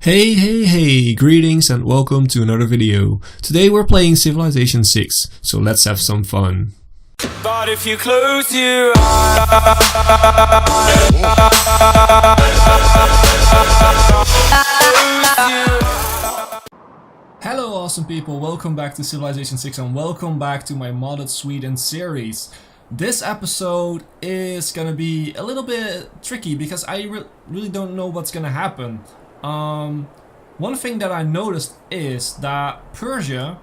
Hey, greetings and welcome to another video. Today we're playing Civilization 6, so let's have some fun. But if you close your eyes, hello awesome people, welcome back to Civilization 6 and welcome back to my modded Sweden series. This episode is gonna be a little bit tricky because I really don't know what's gonna happen. One thing that I noticed is that Persia,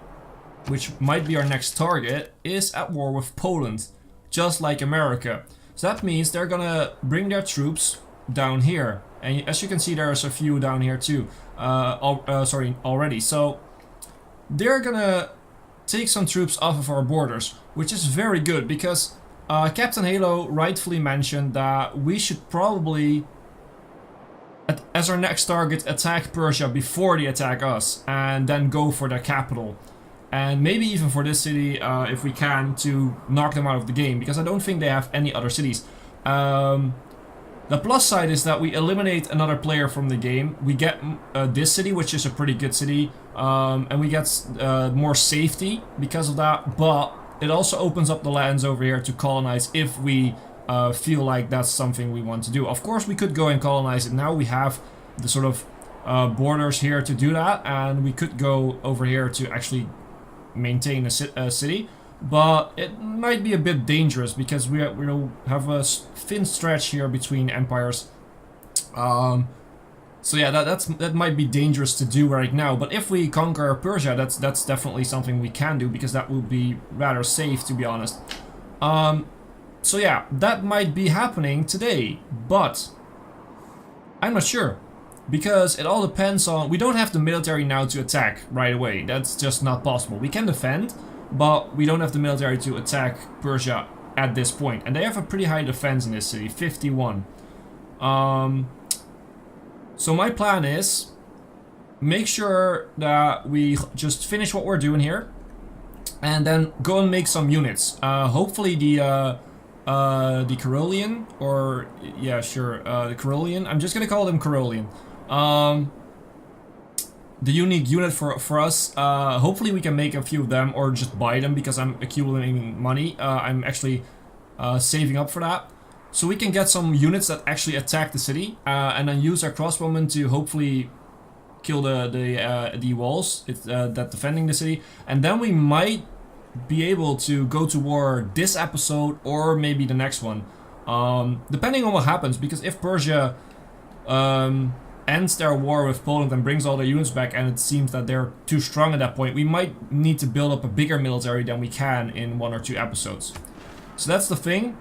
which might be our next target, is at war with Poland, just like America. So that means they're gonna bring their troops down here, and as you can see, there's a few down here too. Already. So they're gonna take some troops off of our borders, which is very good because Captain Halo rightfully mentioned that we should probably, as our next target, attack Persia before they attack us, and then go for their capital. And maybe even for this city, if we can, to knock them out of the game, because I don't think they have any other cities. The plus side is that we eliminate another player from the game. We get this city, which is a pretty good city, and we get more safety because of that, but it also opens up the lands over here to colonize if we feel like that's something we want to do. Of course, we could go and colonize it now. We have the sort of borders here to do that, and we could go over here to actually maintain a city, but it might be a bit dangerous because we have a thin stretch here between empires. So yeah, that might be dangerous to do right now. But if we conquer Persia, that's definitely something we can do, because that would be rather safe, to be honest. So yeah, that might be happening today, but I'm not sure, because it all depends on... We don't have the military now to attack right away. That's just not possible. We can defend, but we don't have the military to attack Persia at this point. And they have a pretty high defense in this city, 51. So my plan is make sure that we just finish what we're doing here, and then go and make some units. Hopefully the Carolean, or yeah, sure, the Carolean. I'm just gonna call them Carolean. The unique unit for us. Hopefully we can make a few of them, or just buy them, because I'm accumulating money. I'm actually saving up for that, so we can get some units that actually attack the city, and then use our crossbowmen to hopefully kill the walls that defending the city, and then we might be able to go to war this episode, or maybe the next one, depending on what happens. Because if Persia ends their war with Poland and brings all their units back, and it seems that they're too strong at that point, we might need to build up a bigger military than we can in 1 or 2 episodes. So that's the thing.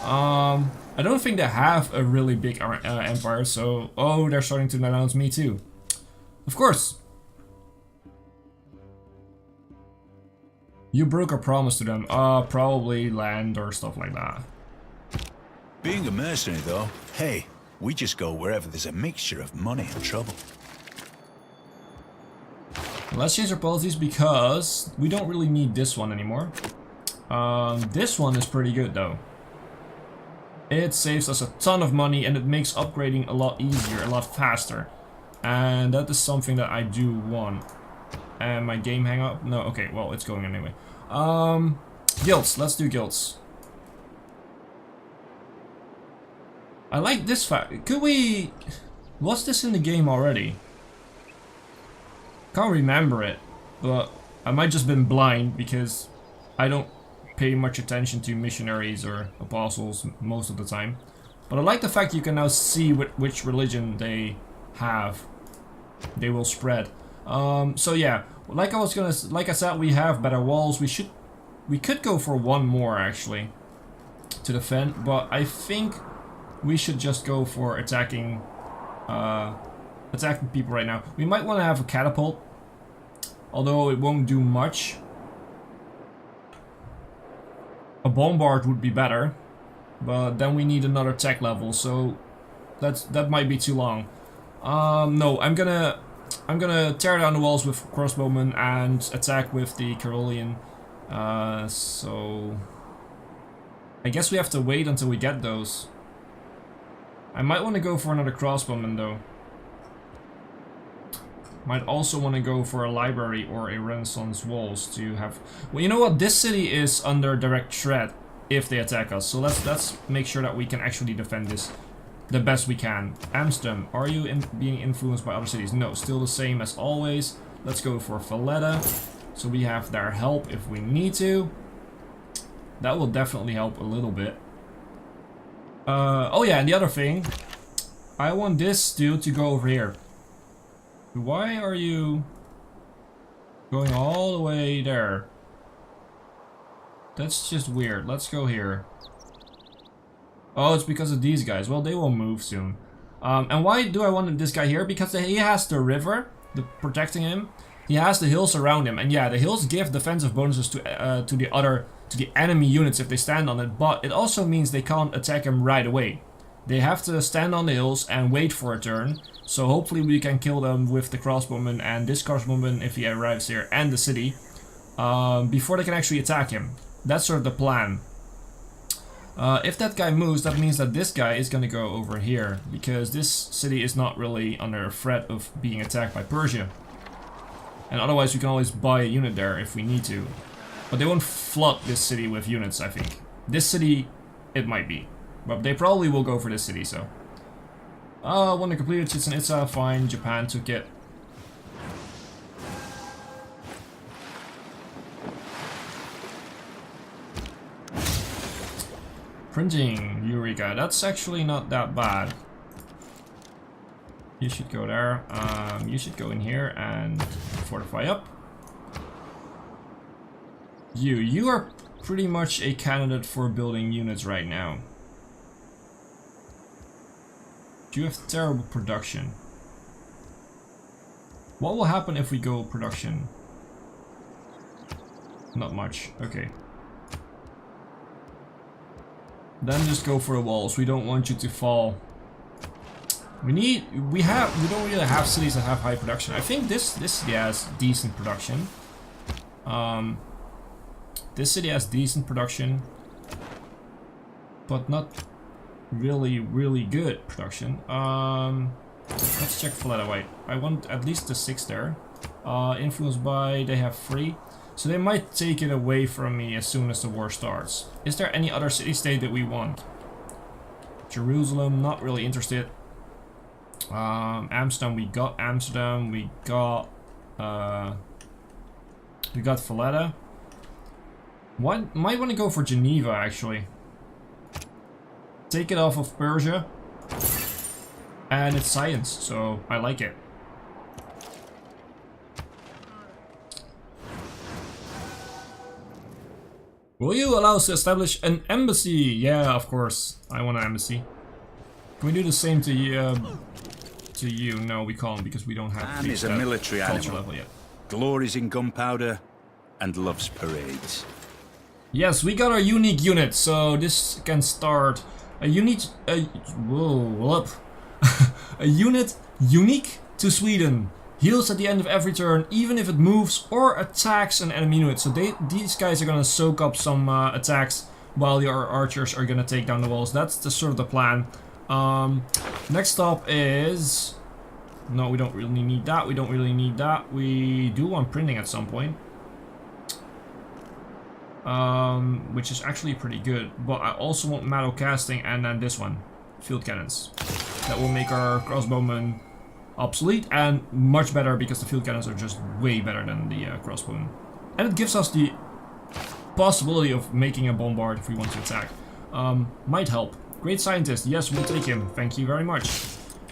I don't think they have a really big empire, so... Oh, they're starting to announce me too. Of course. You broke a promise to them. Probably land or stuff like that. Being a mercenary though, hey, we just go wherever there's a mixture of money and trouble. Let's change our policies, because we don't really need this one anymore. This one is pretty good though. It saves us a ton of money, and it makes upgrading a lot easier, a lot faster. And that is something that I do want. And my game hang up? No, okay, well, it's going anyway. Guilds, let's do guilds. I like this fact. Could we... Was this in the game already? Can't remember it, but I might just been blind because I don't pay much attention to missionaries or apostles most of the time. But I like the fact you can now see which religion they have. They will spread. So yeah, like I said, we have better walls. We could go for one more actually to defend, but I think we should just go for attacking people right now. We might want to have a catapult, although it won't do much. A bombard would be better, but then we need another tech level, so that might be too long. No, I'm gonna tear down the walls with crossbowmen and attack with the Carolean. So I guess we have to wait until we get those. I might want to go for another crossbowman though. Might also want to go for a library or a Renaissance walls to have... Well, you know what? This city is under direct threat if they attack us. So let's make sure that we can actually defend this the best we can. Amsterdam, are you being influenced by other cities? No, still the same as always. Let's go for Valletta. So we have their help if we need to. That will definitely help a little bit. Oh yeah, and the other thing. I want this dude to go over here. Why are you going all the way there? That's just weird. Let's go here. Oh, it's because of these guys. Well, they will move soon. And why do I want this guy here? Because he has the river protecting him. He has the hills around him. And yeah, the hills give defensive bonuses to the enemy units if they stand on it. But it also means they can't attack him right away. They have to stand on the hills and wait for a turn. So hopefully we can kill them with the crossbowman and this crossbowman if he arrives here and the city. Before they can actually attack him. That's sort of the plan. If that guy moves, that means that this guy is going to go over here. Because this city is not really under threat of being attacked by Persia. And otherwise we can always buy a unit there if we need to. But they won't flood this city with units, I think. This city, it might be. But they probably will go for this city, so. When they completed Chichen Itza, fine. Japan took it. Printing, Eureka. That's actually not that bad. You should go there. You should go in here and fortify up. You are pretty much a candidate for building units right now. You have terrible production. What will happen if we go production? Not much. Okay. Then just go for the walls. We don't want you to fall. We don't really have cities that have high production. I think this city has decent production. This city has decent production, but not really good production. Let's check Valletta. Wait, I want at least the 6 there. Influenced by, they have 3. So they might take it away from me as soon as the war starts. Is there any other city-state that we want? Jerusalem, not really interested. Amsterdam, we got Amsterdam. We got Valletta. Might want to go for Geneva, actually. Take it off of Persia. And it's science, so I like it. Will you allow us to establish an embassy? Yeah, of course. I want an embassy. Can we do the same to you? No, we can't because we don't have Man is a military culture animal. level yet. Glories in gunpowder and loves parades. Yes, we got our unique unit, so this can start a unit. Whoa, a unit unique to Sweden. Heals at the end of every turn, even if it moves or attacks an enemy unit. So these guys are gonna soak up some attacks while your archers are gonna take down the walls. That's the sort of the plan. Next stop is... No, we don't really need that. We don't really need that. We do want printing at some point. Which is actually pretty good. But I also want metal casting and then this one. Field cannons. That will make our crossbowmen obsolete and much better because the field cannons are just way better than the crossbowmen. And it gives us the possibility of making a bombard if we want to attack. Might help. Great scientist, yes, we'll take him. Thank you very much.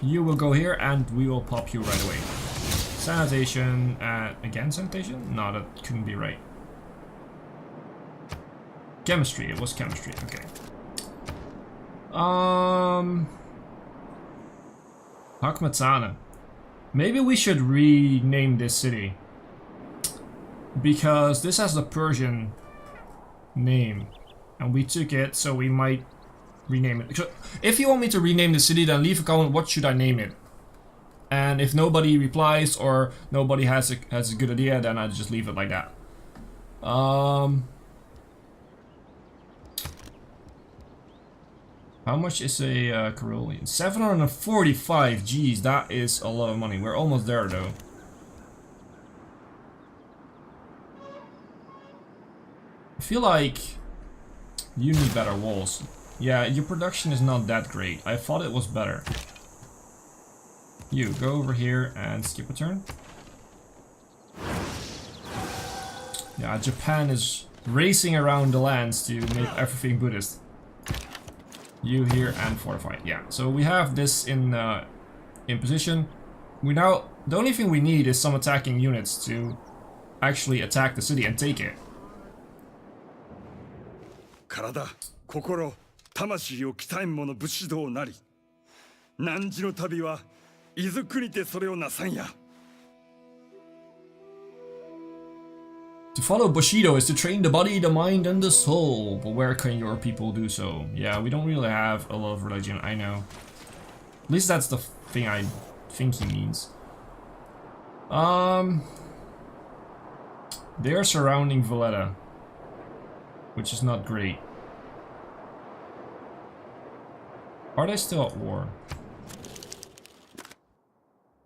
You will go here and we will pop you right away. Sanitation, again sanitation? No, that couldn't be right. Chemistry, it was chemistry, okay. Hakmatana. Maybe we should rename this city. Because this has the Persian name. And we took it, so we might rename it. So if you want me to rename the city, then leave a comment, what should I name it? And if nobody replies or nobody has a good idea, then I'll just leave it like that. How much is a Carolus? 745, geez, that is a lot of money. We're almost there though. I feel like you need better walls. Yeah, your production is not that great. I thought it was better. You, go over here and skip a turn. Yeah, Japan is racing around the lands to make everything Buddhist. You here and fortify. Yeah, so we have this in position. We now, the only thing we need is some attacking units to actually attack the city and take it. 体、心、魂を鍛えん者武士道なり。汝の旅は伊豆国でそれをなさんや。To follow Bushido is to train the body, the mind, and the soul. But where can your people do so? Yeah, we don't really have a lot of religion, I know. At least that's the thing I think he means. They are surrounding Valletta, which is not great. Are they still at war?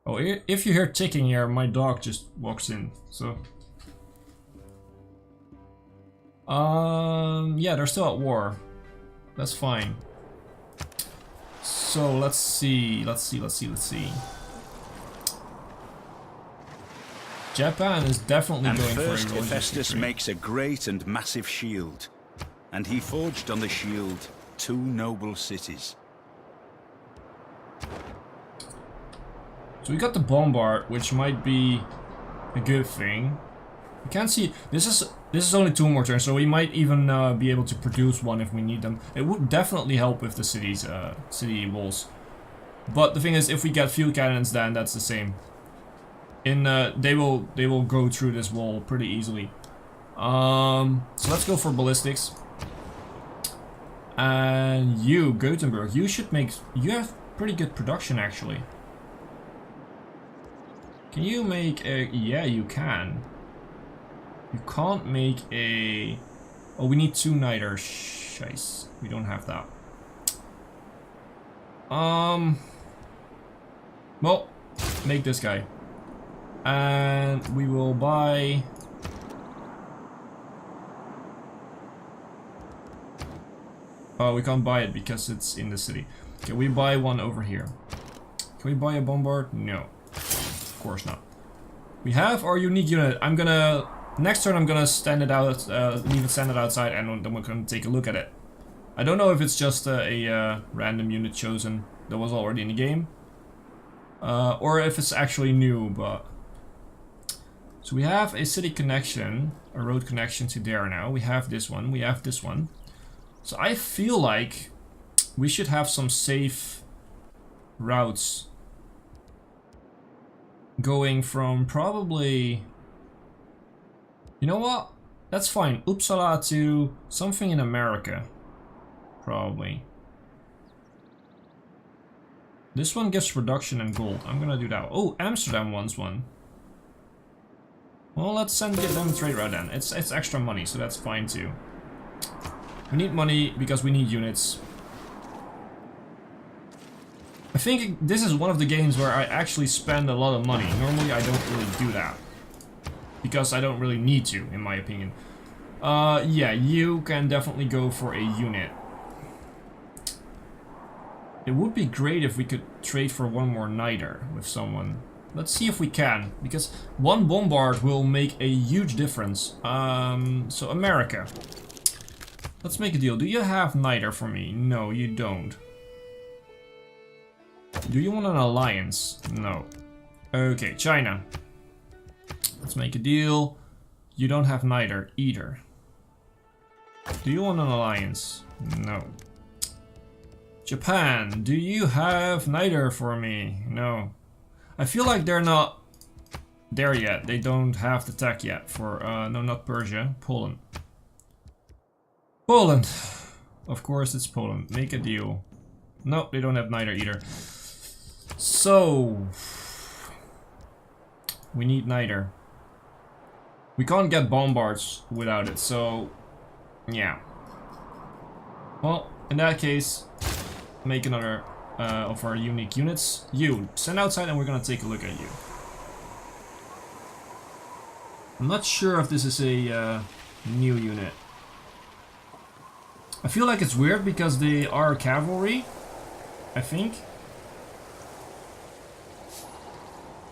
Oh, if you hear ticking here, my dog just walks in, so... yeah, they're still at war. That's fine. So, let's see. Japan is definitely And going first for a religious Hephaestus victory. makes a great and massive shield, and he forged on the shield 2 noble cities. So we got the bombard, which might be a good thing. You can't see. This is only 2 more turns, so we might even be able to produce one if we need them. It would definitely help with the city's city walls. But the thing is, if we get field cannons, then that's the same. They will go through this wall pretty easily. So let's go for ballistics. And you, Gothenburg, you have pretty good production actually. Can you make a... yeah, you can. You can't make a... oh, we need 2 niter. Scheiße. We don't have that. Well, make this guy. And we will buy... oh, we can't buy it because it's in the city. Can we buy one over here? Can we buy a bombard? No. Of course not. We have our unique unit. I'm gonna... next turn I'm gonna stand it out, leave it standing outside, and then we're gonna take a look at it. I don't know if it's just a random unit chosen that was already in the game. Or if it's actually new, but... so we have a city connection, a road connection to there now. We have this one, we have this one. So I feel like we should have some safe routes going from probably... you know what? That's fine. Uppsala to something in America. Probably. This one gives production and gold. I'm gonna do that. Oh, Amsterdam wants one. Well, let's get them a trade route then. It's extra money, so that's fine too. We need money because we need units. I think this is one of the games where I actually spend a lot of money. Normally I don't really do that. Because I don't really need to, in my opinion. Yeah, you can definitely go for a unit. It would be great if we could trade for 1 more niter with someone. Let's see if we can, because 1 bombard will make a huge difference. So America. Let's make a deal. Do you have niter for me? No, you don't. Do you want an alliance? No. Okay, China. Let's make a deal. You don't have niter either. Do you want an alliance? No. Japan, do you have niter for me? No. I feel like they're not there yet. They don't have the tech yet for, no, not Persia, Poland. Poland! Of course it's Poland. Make a deal. No, they don't have niter either. So... we need niter. We can't get bombards without it, so... yeah. Well, in that case, make another of our unique units. You, send outside and we're gonna take a look at you. I'm not sure if this is a new unit. I feel like it's weird because they are cavalry, I think.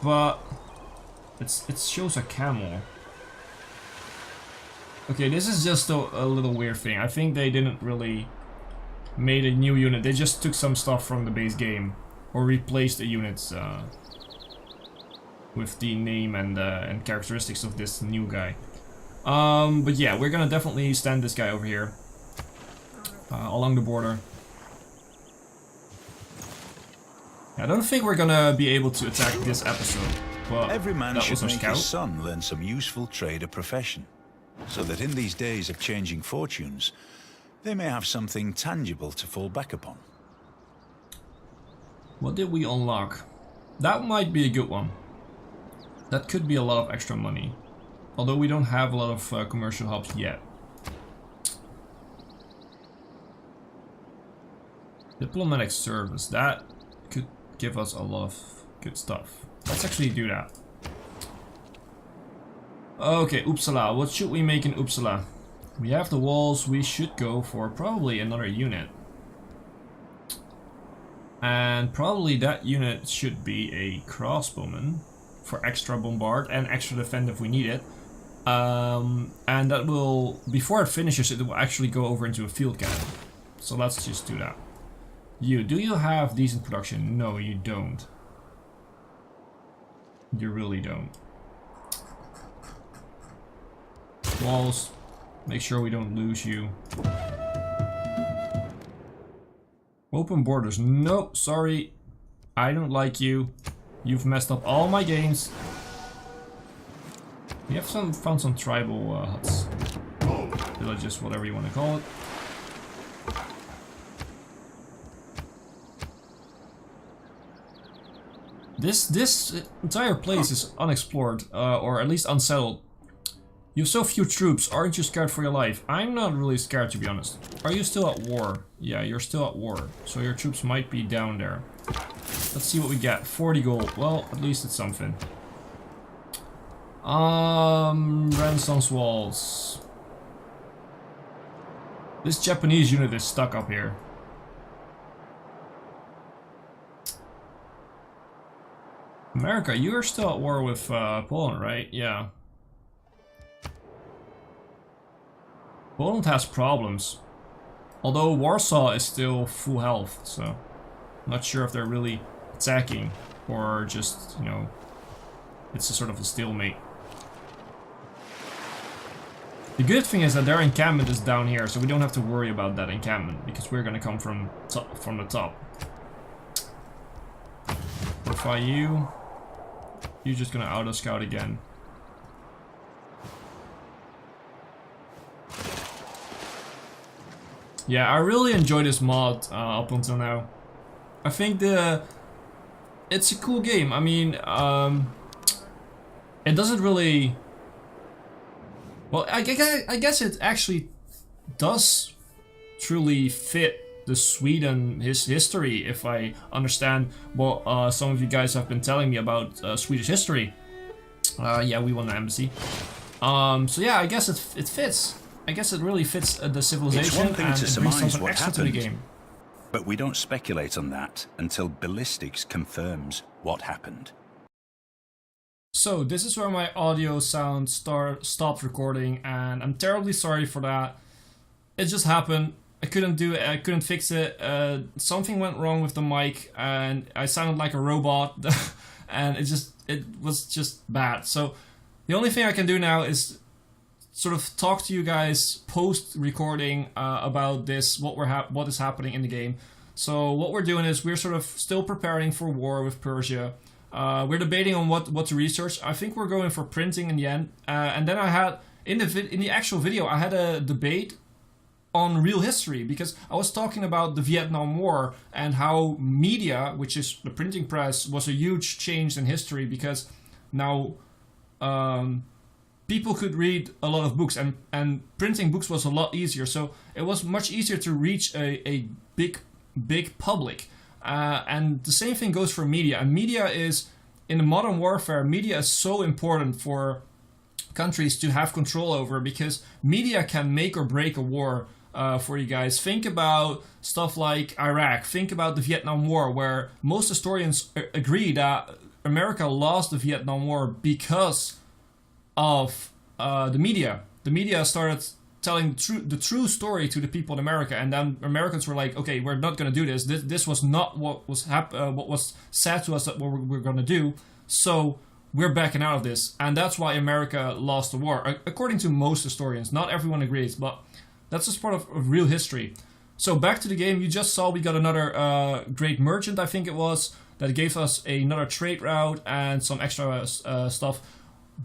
But it shows a camel. Okay, this is just a little weird thing. I think they didn't really made a new unit. They just took some stuff from the base game or replaced the units with the name and characteristics of this new guy. But yeah, we're gonna definitely stand this guy over here along the border. I don't think we're gonna be able to attack this episode. Well, Every man that should was our make scout. his son learn some useful trade or profession, so that in these days of changing fortunes, they may have something tangible to fall back upon. What did we unlock? That might be a good one. That could be a lot of extra money. Although we don't have a lot of commercial hubs yet. Diplomatic service. That could give us a lot of good stuff. Let's actually do that. Okay, Uppsala. What should we make in Uppsala? We have the walls. We should go for probably another unit. And probably that unit should be a crossbowman for extra bombard and extra defend if we need it. And that will, before it finishes, it will actually go over into a field cannon. So let's just do that. Do you have decent production? No, you don't. You really don't. Walls, make sure we don't lose you. Open borders. Nope, sorry. I don't like you. You've messed up all my games. We have found some tribal huts. Villages, whatever you want to call it. This entire place is unexplored, or at least unsettled. You have so few troops, aren't you scared for your life? I'm not really scared, to be honest. Are you still at war? Yeah, you're still at war, so your troops might be down there. Let's see what we get. 40 gold. Well, at least it's something. Renaissance walls. This Japanese unit is stuck up here. America, you are still at war with Poland, right? Yeah. Poland has problems. Although Warsaw is still full health, so I'm not sure if they're really attacking or just, you know, it's a sort of a stalemate. The good thing is that their encampment is down here, so we don't have to worry about that encampment because we're gonna come from the top. Fortify you. You're just gonna auto scout again. Yeah, I really enjoy this mod up until now. I think it's a cool game. I mean, it doesn't really. Well, I guess it actually does truly fit the Sweden history, if I understand what some of you guys have been telling me about Swedish history. Yeah, we won the embassy. So yeah, I guess it fits. I guess it really fits the civilization, It's one thing and to it brings surmise something what extra to the happened, game. but we don't speculate on that until ballistics confirms what happened. So this is where my audio sound stopped recording, and I'm terribly sorry for that. It just happened. I couldn't do it. I couldn't fix it. Something went wrong with the mic, and I sounded like a robot, and it was just bad. So the only thing I can do now is sort of talk to you guys post recording about this, what is happening in the game. So what we're doing is we're sort of still preparing for war with Persia. We're debating on what to research. I think we're going for printing in the end. And then I had in the actual video I had a debate on real history, because I was talking about the Vietnam War and how media, which is the printing press, was a huge change in history, because now people could read a lot of books, and printing books was a lot easier. So it was much easier to reach a big public. And the same thing goes for media. And media is, in the modern warfare, media is so important for countries to have control over, because media can make or break a war. for you guys. Think about stuff like Iraq. Think about the Vietnam War, where most historians agree that America lost the Vietnam War because of the media. The media started telling the true story to the people in America, and then Americans were like, okay, we're not going to do this. This was not what was said to us that we're going to do, so we're backing out of this. And that's why America lost the war, according to most historians. Not everyone agrees, but that's just part of real history. So back to the game, you just saw we got another great merchant, I think it was, that gave us another trade route and some extra stuff.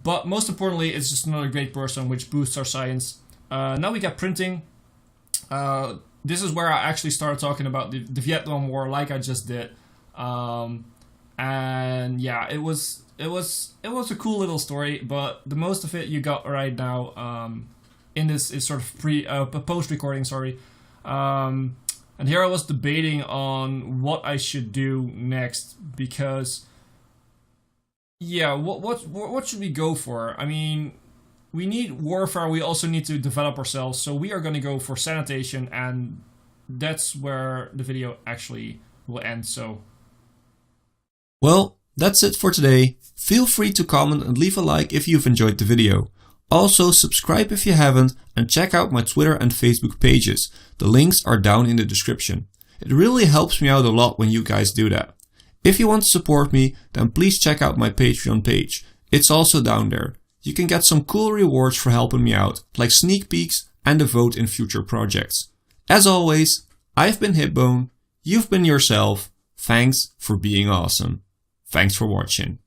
But most importantly, it's just another great person which boosts our science. Now we got printing. This is where I actually started talking about the Vietnam War, like I just did. And yeah, it was a cool little story, but the most of it you got right now in this is sort of post recording. Sorry. And here I was debating on what I should do next, because yeah, what should we go for? I mean, we need warfare, we also need to develop ourselves, so we are going to go for sanitation, and that's where the video actually will end. So well, that's it for today. Feel free to comment and leave a like if you've enjoyed the video. Also, subscribe if you haven't, and check out my Twitter and Facebook pages. The links are down in the description. It really helps me out a lot when you guys do that. If you want to support me, then please check out my Patreon page. It's also down there. You can get some cool rewards for helping me out, like sneak peeks and a vote in future projects. As always, I've been Hipbone, you've been yourself. Thanks for being awesome. Thanks for watching.